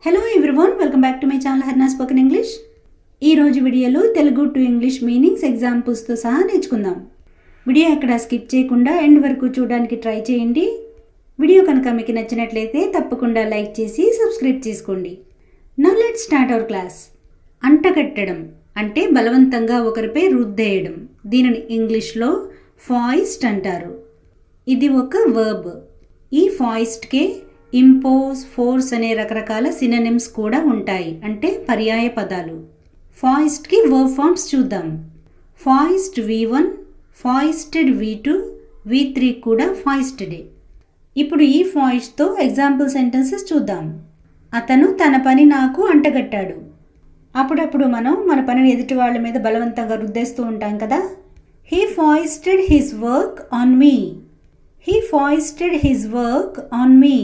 Hello everyone, welcome back to my channel Harna spoken English. ఈరోజు వీడియోలో Telugu to English meanings ఎగ్జాంపుల్స్తో సహా నేర్చుకుందాం. వీడియో ఎక్కడ స్కిప్ చేయకుండా ఎండ్ వరకు చూడడానికి ట్రై చేయండి. వీడియో కనుక మీకు నచ్చినట్లయితే తప్పకుండా లైక్ చేసి సబ్స్క్రైబ్ చేసుకోండి. Now let's start our class. అంటగట్టడం అంటే బలవంతంగా ఒకరిపై రుద్దేయడం. దీనిని ఇంగ్లీష్లో ఫాయిస్ట్ అంటారు. ఇది ఒక వర్బ్. ఈ ఫాయిస్ట్కే ఇంపోజ్, ఫోర్స్ అనే రకరకాల సినోనిమ్స్ కూడా ఉంటాయి, అంటే పర్యాయ పదాలు. ఫాయిస్ట్కి వర్బ్ ఫార్మ్స్ చూద్దాం. ఫాయిస్ట్ V1, ఫాయిస్టెడ్ V2, V3 కూడా ఫాయిస్టెడే. ఇప్పుడు ఈ ఫాయిస్ట్తో ఎగ్జాంపుల్ సెంటెన్సెస్ చూద్దాం. అతను తన పని నాకు అంటగట్టాడు. అప్పుడప్పుడు మనం మన పనిని ఎదుటి వాళ్ళ మీద బలవంతంగా రుద్దేస్తూ ఉంటాం కదా. He foisted his work on me. He foisted his work on me.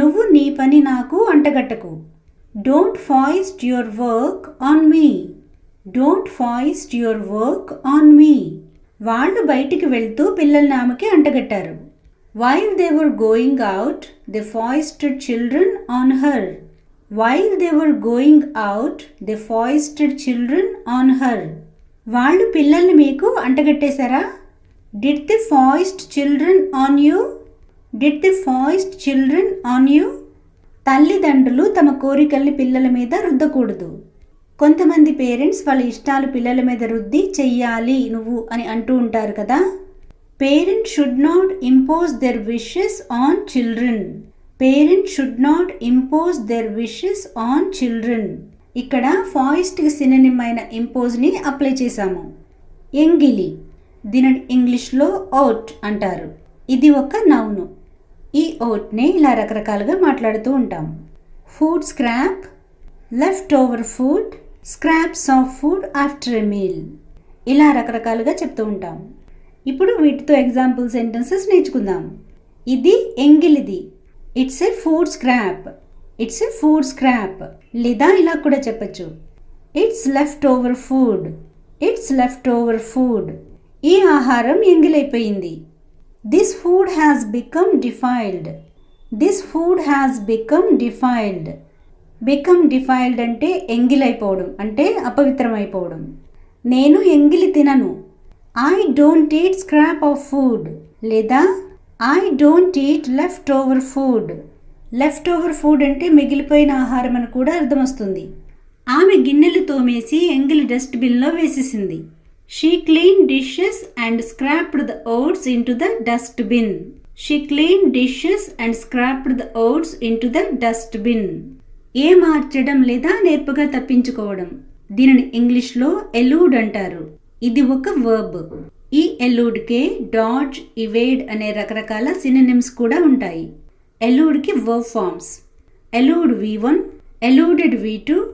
నువ్వు నీ పని నాకు అంటగట్టకు. Don't foist your work on me. Don't foist your work on me. వాళ్ళు బయటికి వెళ్తూ పిల్లల్ని ఆమెకి అంటగట్టారు. While they were going out they foisted children on her. While they were going out they foisted children on her. వాళ్ళు పిల్లల్ని మీకు అంటగట్టేశారా? Did they foist children on you? Did the foist children on you? తల్లిదండ్రులు తమ కోరికల్ని పిల్లల మీద రుద్దకూడదు. కొంతమంది పేరెంట్స్ వాళ్ళ ఇష్టాలు పిల్లల మీద రుద్ది చెయ్యాలి నువ్వు అని అంటూ ఉంటారు కదా. Parents should not impose there wishes on children. Parents should not impose there wishes on children. ఇక్కడ ఫాయిస్ట్కి సినోనిమ్ అయిన ఇంపోజ్ని అప్లై చేశాము. ఎంగిలి, దీనిని ఇంగ్లీష్లో ఓట్ అంటారు. ఇది ఒక నౌను. ఈ ఓట్నే ఇలా రకరకాలుగా మాట్లాడుతూ ఉంటాం. Food scrap, left over food, scraps of food after a meal, ఇలా రకరకాలుగా చెప్తూ ఉంటాం. ఇప్పుడు వీటితో ఎగ్జాంపుల్ సెంటెన్సెస్ నేర్చుకుందాం. ఇది ఎంగిలిది. It's a food scrap. It's a food scrap. లేదా ఇలా కూడా చెప్పచ్చు. It's left over food. It's left over food. ఈ ఆహారం ఎంగిలైపోయింది. This food has become defiled. This food has become defiled. Become defiled అంటే ఎంగిలైపోవడం, అంటే అపవిత్రమైపోవడం. నేను ఎంగిలి తినను. I don't eat scrap of food. లేదా I don't eat leftover food. Leftover food అంటే మిగిలిపోయిన ఆహారం అని కూడా అర్థం వస్తుంది. ఆమె గిన్నెలు తోమేసి ఎంగిలి డస్ట్బిన్లో వేసేసింది. She cleaned dishes and scraped the oats into the dustbin. She cleaned dishes and scraped the oats into the dustbin. ఏ మార్చడం లేదా నేర్పుగా తప్పించుకోవడం. దీనిని ఇంగ్లీష్లో ఎలూడ్ అంటారు. ఇది ఒక వర్బ్. ఈ ఎలూడ్కే డాడ్జ్, ఇవేడ్ అనే రకరకాల సినోనిమ్స్ కూడా ఉంటాయి. ఎలూడ్కి verb forms. ఎలూడ్ V1, ఎలూడెడ్ V2,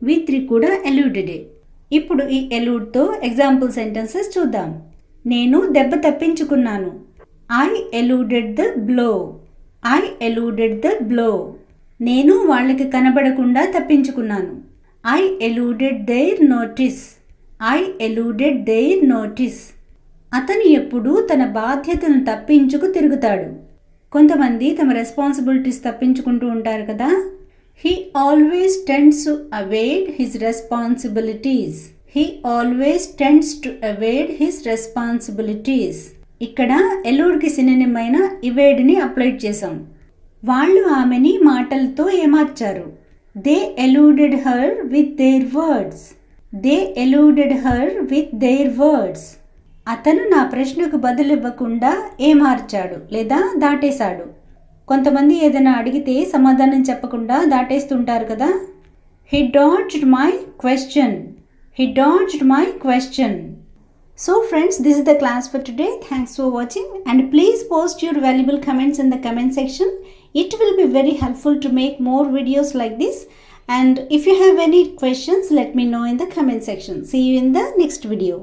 V3 కూడా ఎలూడెడే. ఇప్పుడు ఈ ఎలూడ్తో ఎగ్జాంపుల్ సెంటెన్సెస్ చూద్దాం. నేను దెబ్బ తప్పించుకున్నాను. I eluded the blow. I eluded the blow. నేను వాళ్ళకి కనబడకుండా తప్పించుకున్నాను. I eluded their notice. I eluded their notice. అతను ఎప్పుడూ తన బాధ్యతను తప్పించుకు తిరుగుతాడు. కొంతమంది తమ రెస్పాన్సిబిలిటీస్ తప్పించుకుంటూ ఉంటారు కదా. He always tends to evade his responsibilities. He always tends to evade his responsibilities. ఇక్కడ ఎలూడ్కి సినోనిమ్ అయిన ఇవేడ్ని అప్లై చేసాం. వాళ్ళు ఆమెని మాటలతో ఏమార్చారు. They eluded her with their words. They eluded her with their words. అతను నా ప్రశ్నకు బదులివ్వకుండా ఏమార్చాడు లేదా దాటేశాడు. కొంతమంది ఏదైనా అడిగితే సమాధానం చెప్పకుండా దాటేస్తుంటారు కదా. He dodged my question. He dodged my question. So friends, this is the class for today. Thanks for watching and please post your valuable comments in the comment section. It will be very helpful to make more videos like this. And if you have any questions, let me know in the comment section. See you in the next video.